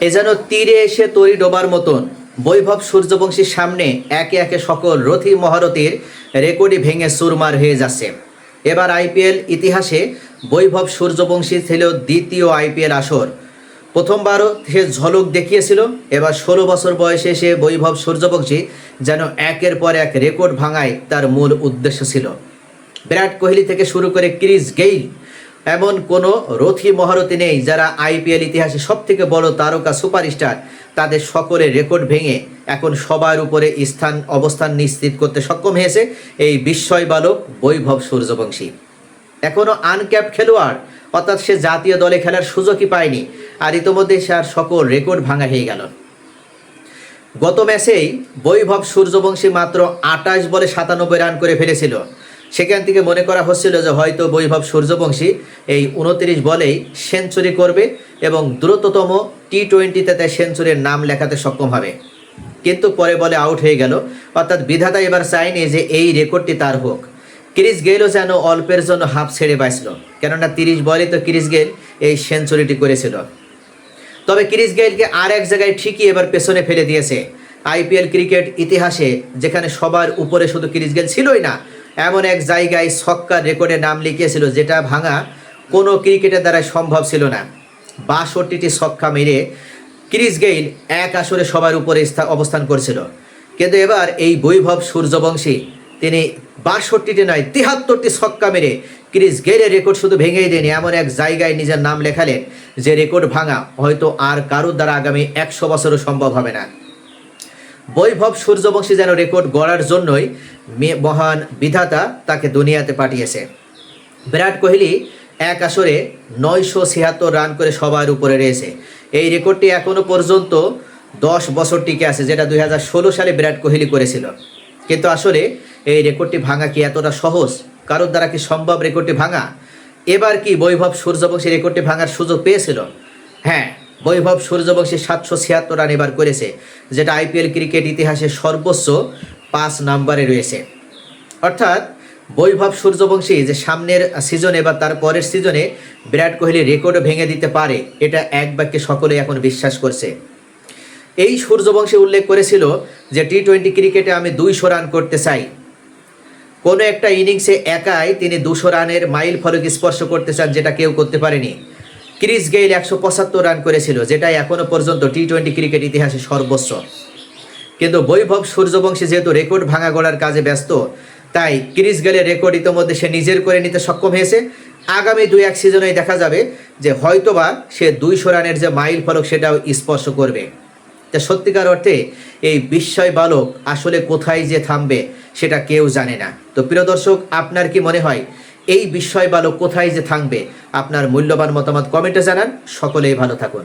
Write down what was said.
এ যেন তীরে এসে তরি ডোবার মতন বৈভব সূর্যবংশীর সামনে একে একে সকল রথী মহারথীর রেকর্ডই ভেঙে চুরমার হয়ে যাচ্ছে। এবার আইপিএল ইতিহাসে বৈভব সূর্যবংশী ছিল দ্বিতীয় আইপিএল আসর। প্রথমবারও সে ঝলক দেখিয়েছিল, এবার 16 বছর বয়সে সে বৈভব সূর্যবংশী যেন একের পর এক রেকর্ড ভাঙাই তার মূল উদ্দেশ্য ছিল। বিরাট কোহলি থেকে শুরু করে ক্রিস গেইল, এমন কোনো রথী মহারথী নেই যারা আইপিএল ইতিহাসে সবথেকে বড় তারকা সুপারস্টার তাদের সকলের রেকর্ড ভেঙে এখন সবার উপরে অবস্থান নিশ্চিত করতে সক্ষম হয়েছে এই বিস্ময় বালক বৈভব সূর্যবংশী। এখনও আনক্যাপড খেলোয়াড়, অর্থাৎ সে জাতীয় দলে খেলার সুযোগই পায়নি, আর ইতোমধ্যে সে আর সকল রেকর্ড ভাঙা হয়ে গেল। গত ম্যাচেই বৈভব সূর্যবংশী মাত্র 28 বলে 97 রান করে ফেলেছিল। সেখান থেকে মনে করা হচ্ছিল যে হয়তো বৈভব সূর্যবংশী এই 29 বলেই সেঞ্চুরি করবে এবং দ্রুততম টি-20তে তাই সেঞ্চুরির নাম লেখাতে সক্ষম হবে, কিন্তু পরে বলে আউট হয়ে গেল। অর্থাৎ বিধাতা এবার চায়নি যে এই রেকর্ডটি তার হোক। ক্রিস গেইলও যেন অল্পের জন্য হাফ ছেড়ে বাঁচল, কেননা 30 বলে তো ক্রিস গেইল এই সেঞ্চুরিটি করেছিল। তবে ক্রিস গেইলকে আর এক জায়গায় ঠিকই এবার পেছনে ফেলে দিয়েছে আইপিএল ক্রিকেট ইতিহাসে, যেখানে সবার উপরে শুধু ক্রিস গেইল ছিলই না, এমন এক জায়গায় ছক্কার রেকর্ডে নাম লিখিয়েছিল যেটা ভাঙা কোনো ক্রিকেটের দ্বারা সম্ভব ছিল না। 62টি ছক্কা মেরে ক্রিস গেইল এক আসরে সবার উপরে অবস্থান করছিল, কিন্তু এবার এই বৈভব সূর্যবংশী তিনি 62টি নয় 73টি ছক্কা মেরে ক্রিস গেইলের রেকর্ড শুধু ভেঙেই দেয়নি, এমন এক জায়গায় নিজের নাম লেখালেন যে রেকর্ড ভাঙা হয়তো আর কারোর দ্বারা আগামী 100 বছরও সম্ভব হবে না। বৈভব সূর্যবংশী যেন রেকর্ড গড়ার জন্যই মহান বিধাতা তাকে দুনিয়াতে পাঠিয়েছে। বিরাট কোহলি এক আসরে 976 রান করে সবার উপরে রয়েছে। এই রেকর্ডটি এখনও পর্যন্ত 10 বছর টিকে আছে, যেটা 2016 সালে বিরাট কোহলি করেছিল। কিন্তু আসলে এই রেকর্ডটি ভাঙা কি এতটা সহজ? কারোর দ্বারা কি সম্ভব রেকর্ডটি ভাঙা? এবার কি বৈভব সূর্যবংশী রেকর্ডটি ভাঙার সুযোগ পেয়েছিল? হ্যাঁ, বৈভব সূর্যবংশী 776 রান এবার করেছে, যেটা আইপিএল ক্রিকেট ইতিহাসে সর্বোচ্চ 5 নম্বরে রয়েছে। অর্থাৎ বৈভব সূর্যবংশী যে সামনের সিজনে বা তার পরের সিজনে বিরাট কোহলি রেকর্ডও ভেঙে দিতে পারে, এটা এক বাক্যে সকলে এখন বিশ্বাস করছে। এই সূর্যবংশী উল্লেখ করেছিল যে টি-20 ক্রিকেটে আমি 200 রান করতে চাই। কোনো একটা ইনিংসে একাই তিনি 200 রানের মাইল ফলক স্পর্শ করতে চান, যেটা কেউ করতে পারেনি। ক্রিস গেইল 175 রান করেছিল, যেটা এখনও পর্যন্ত টি-20 ক্রিকেট ইতিহাসে সর্বোচ্চ। কিন্তু বৈভব সূর্যবংশী যেহেতু রেকর্ড ভাঙা গড়ার কাজে ব্যস্ত, তাই ক্রিস গেইলের রেকর্ড ইতিমধ্যে সে নিজের করে নিতে সক্ষম হয়েছে। আগামী 2-1 সিজনেই দেখা যাবে যে হয়তোবা সে 200 রানের যে মাইল ফলক সেটাও স্পর্শ করবে। তা সত্যিকার অর্থে এই বিস্ময় বালক আসলে কোথায় যে থামবে সেটা কেউ জানে না। তো প্রিয় দর্শক, আপনার কি মনে হয় এই বিস্ময় বালক কোথায় যে থামবে? আপনার মূল্যবান মতামত কমেন্টে জানান। সকলেই ভালো থাকুন।